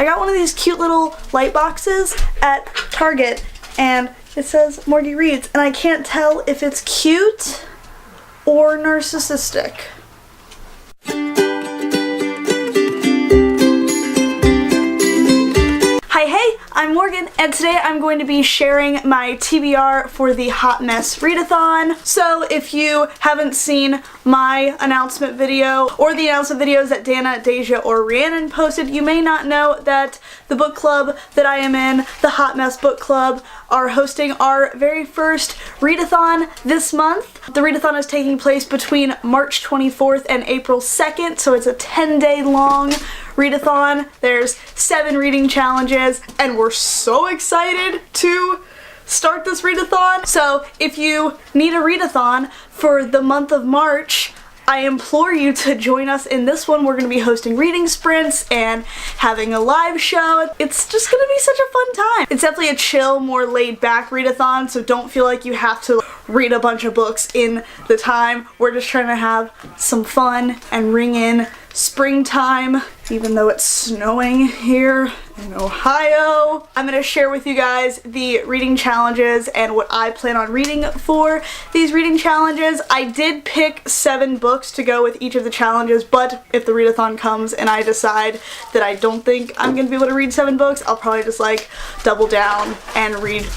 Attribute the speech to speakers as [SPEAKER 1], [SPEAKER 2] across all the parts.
[SPEAKER 1] I got one of these cute little light boxes at Target, and it says MorgyyReads, and I can't tell if it's cute or narcissistic. Hey, I'm Morgan, and today I'm going to be sharing my TBR for the Hot Mess Readathon. So if you haven't seen my announcement video or the announcement videos that Dana, Deja, or Rhiannon posted, you may not know that the book club that I am in, the Hot Mess Book Club, are hosting our very first readathon this month. The readathon is taking place between March 24th and April 2nd, so it's a 10-day long readathon. There's 7 reading challenges, and we're so excited to start this readathon. So if you need a readathon for the month of March, I implore you to join us in this one. We're going to be hosting reading sprints and having a live show. It's just going to be such a fun time. It's definitely a chill, more laid back readathon, so don't feel like you have to read a bunch of books in the time. We're just trying to have some fun and ring in springtime, even though it's snowing here in Ohio. I'm going to share with you guys the reading challenges and what I plan on reading for these reading challenges. I did pick 7 books to go with each of the challenges, but if the readathon comes and I decide that I don't think I'm going to be able to read 7 books, I'll probably just like double down and read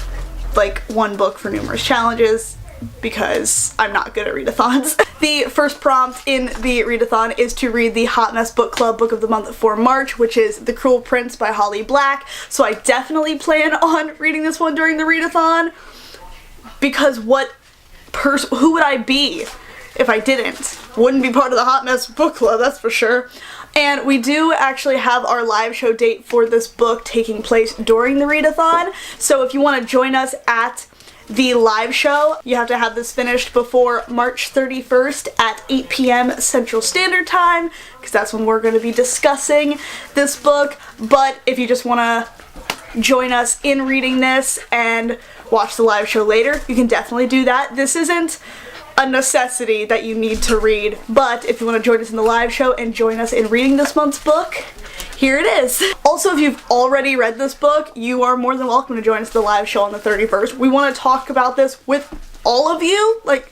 [SPEAKER 1] like 1 book for numerous challenges, because I'm not good at readathons. The first prompt in the readathon is to read the Hot Mess Book Club Book of the Month for March, which is The Cruel Prince by Holly Black. So I definitely plan on reading this one during the readathon, because who would I be if I didn't? Wouldn't be part of the Hot Mess Book Club, that's for sure. And we do actually have our live show date for this book taking place during the readathon. So if you want to join us at the live show, you have to have this finished before March 31st at 8 p.m. Central Standard Time, because that's when we're going to be discussing this book. But if you just want to join us in reading this and watch the live show later, you can definitely do that. This isn't a necessity that you need to read, but if you want to join us in the live show and join us in reading this month's book, here it is. Also, if you've already read this book, you are more than welcome to join us at the live show on the 31st. We want to talk about this with all of you, like,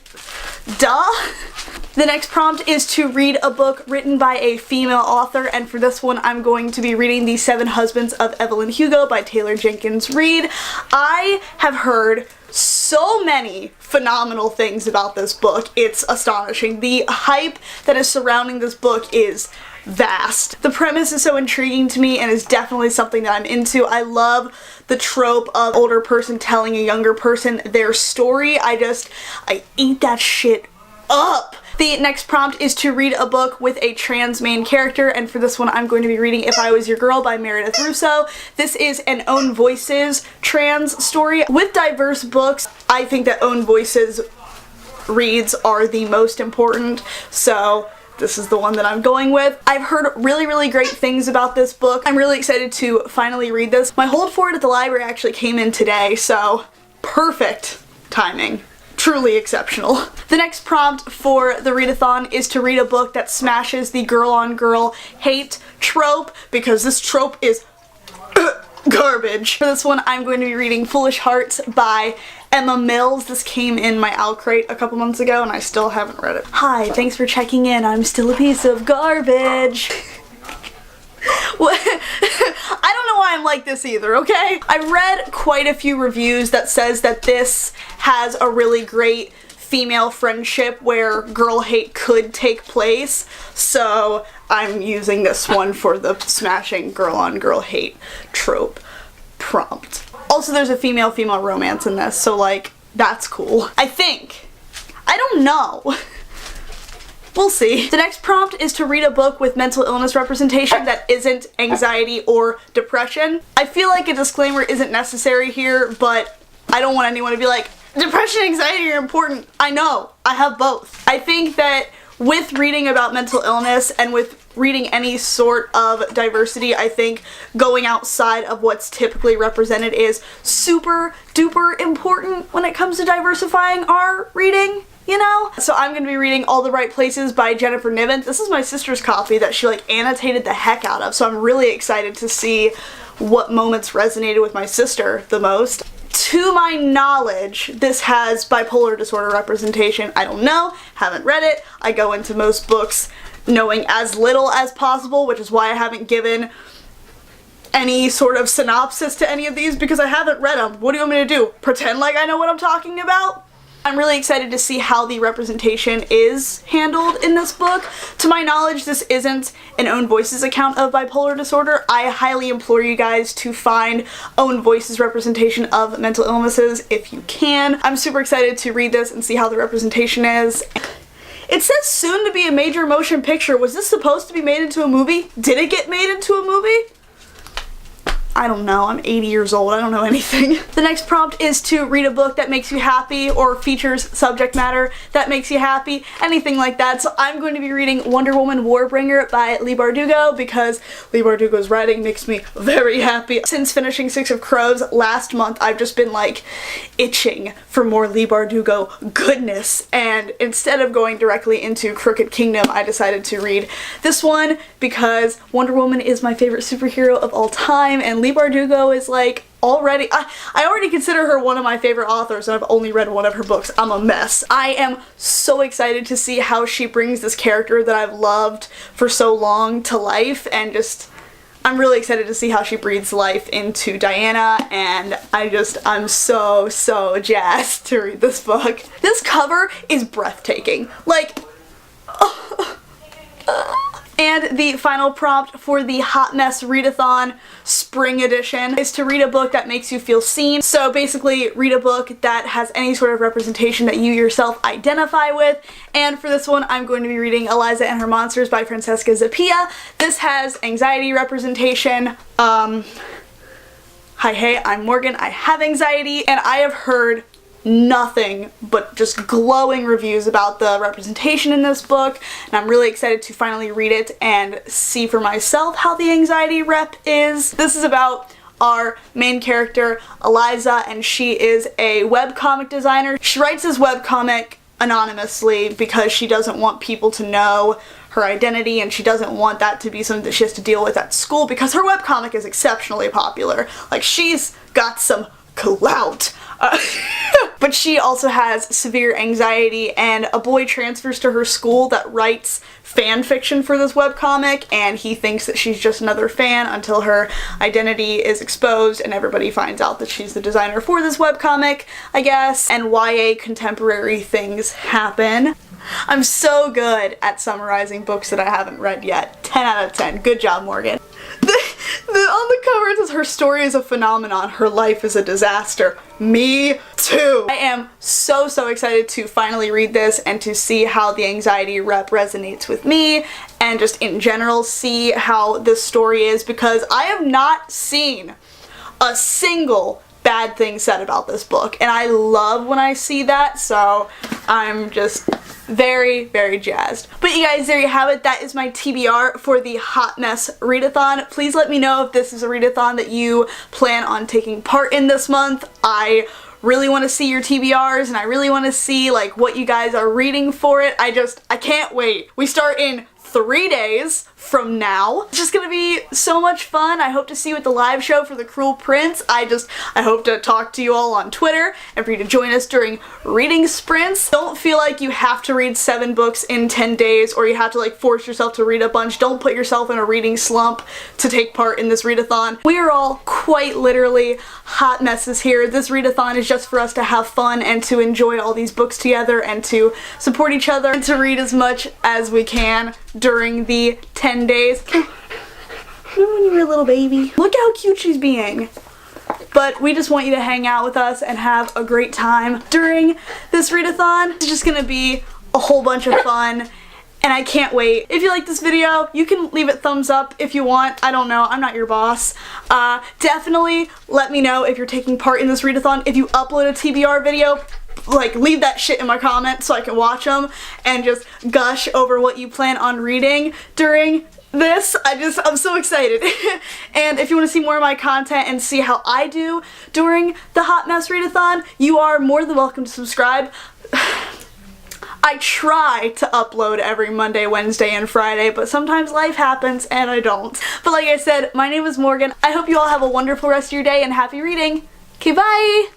[SPEAKER 1] duh. The next prompt is to read a book written by a female author, and for this one I'm going to be reading The 7 Husbands of Evelyn Hugo by Taylor Jenkins Reid. I have heard so many phenomenal things about this book. It's astonishing. The hype that is surrounding this book is vast. The premise is so intriguing to me and is definitely something that I'm into. I love the trope of older person telling a younger person their story. I eat that shit up. The next prompt is to read a book with a trans main character, and for this one I'm going to be reading If I Was Your Girl by Meredith Russo. This is an Own Voices trans story. With diverse books, I think that Own Voices reads are the most important, so this is the one that I'm going with. I've heard really, really great things about this book. I'm really excited to finally read this. My hold for it at the library actually came in today, so perfect timing. Truly exceptional. The next prompt for the readathon is to read a book that smashes the girl-on-girl hate trope, because this trope is garbage. For this one, I'm going to be reading Foolish Hearts by Emma Mills. This came in my Owl Crate a couple months ago and I still haven't read it. Hi, thanks for checking in. I'm still a piece of garbage. I don't know why I'm like this either, okay? I've read quite a few reviews that says that this has a really great female friendship where girl hate could take place, so I'm using this one for the smashing girl-on-girl hate trope prompt. Also, there's a female-female romance in this, so like, that's cool. I think. I don't know. We'll see. The next prompt is to read a book with mental illness representation that isn't anxiety or depression. I feel like a disclaimer isn't necessary here, but I don't want anyone to be like, depression and anxiety are important. I know, I have both. I think that with reading about mental illness and with reading any sort of diversity, I think going outside of what's typically represented is super duper important when it comes to diversifying our reading. you know? So I'm going to be reading All the Right Places by Jennifer Niven. This is my sister's copy that she like annotated the heck out of, so I'm really excited to see what moments resonated with my sister the most. To my knowledge, this has bipolar disorder representation. I don't know, haven't read it. I go into most books knowing as little as possible, which is why I haven't given any sort of synopsis to any of these because I haven't read them. What do you want me to do? Pretend like I know what I'm talking about? I'm really excited to see how the representation is handled in this book. To my knowledge, this isn't an Own Voices account of bipolar disorder. I highly implore you guys to find Own Voices representation of mental illnesses if you can. I'm super excited to read this and see how the representation is. It says soon to be a major motion picture. Was this supposed to be made into a movie? Did it get made into a movie? I don't know, I'm 80 years old, I don't know anything. The next prompt is to read a book that makes you happy or features subject matter that makes you happy, anything like that. So I'm going to be reading Wonder Woman Warbringer by Leigh Bardugo because Leigh Bardugo's writing makes me very happy. Since finishing Six of Crows last month, I've just been like itching for more Leigh Bardugo goodness, and instead of going directly into Crooked Kingdom, I decided to read this one because Wonder Woman is my favorite superhero of all time, and Leigh Bardugo is like already, I already consider her one of my favorite authors and I've only read one of her books. I'm a mess. I am so excited to see how she brings this character that I've loved for so long to life, and just I'm really excited to see how she breathes life into Diana, and I'm so jazzed to read this book. This cover is breathtaking. Like, and the final prompt for the Hot Mess Readathon Spring Edition is to read a book that makes you feel seen. So basically, read a book that has any sort of representation that you yourself identify with. And for this one, I'm going to be reading Eliza and Her Monsters by Francesca Zappia. This has anxiety representation. Hi, hey, I'm Morgan. I have anxiety, and I have heard nothing but just glowing reviews about the representation in this book, and I'm really excited to finally read it and see for myself how the anxiety rep is. This is about our main character, Eliza, and she is a webcomic designer. She writes this webcomic anonymously because she doesn't want people to know her identity, and she doesn't want that to be something that she has to deal with at school because her webcomic is exceptionally popular. Like, she's got some clout. But she also has severe anxiety, and a boy transfers to her school that writes fan fiction for this webcomic, and he thinks that she's just another fan until her identity is exposed and everybody finds out that she's the designer for this webcomic, I guess, and YA contemporary things happen. I'm so good at summarizing books that I haven't read yet. 10 out of 10. Good job, Morgan. On the cover it says, her story is a phenomenon, her life is a disaster. Me too. I am so excited to finally read this and to see how the anxiety rep resonates with me, and just in general see how this story is, because I have not seen a single bad thing said about this book, and I love when I see that, so I'm just very jazzed. But you guys, there you have it. That is my TBR for the Hot Mess Readathon. Please let me know if this is a readathon that you plan on taking part in this month. I really want to see your TBRs, and I really want to see like what you guys are reading for it. I can't wait. We start in 3 days from now. It's just gonna be so much fun. I hope to see you at the live show for The Cruel Prince. I hope to talk to you all on Twitter and for you to join us during reading sprints. Don't feel like you have to read 7 books in 10 days or you have to like force yourself to read a bunch. Don't put yourself in a reading slump to take part in this readathon. We are all quite literally hot messes here. This readathon is just for us to have fun and to enjoy all these books together and to support each other and to read as much as we can during the 10 days. Remember when you were a little baby? Look how cute she's being. But we just want you to hang out with us and have a great time during this readathon. It's just gonna be a whole bunch of fun, and I can't wait. If you like this video, you can leave it thumbs up if you want. I don't know, I'm not your boss. Definitely let me know if you're taking part in this readathon. If you upload a TBR video, like, leave that shit in my comments so I can watch them and just gush over what you plan on reading during this. I'm so excited. And if you want to see more of my content and see how I do during the Hot Mess Readathon, you are more than welcome to subscribe. I try to upload every Monday, Wednesday, and Friday, but sometimes life happens and I don't. But like I said, my name is Morgan. I hope you all have a wonderful rest of your day and happy reading. Okay, bye!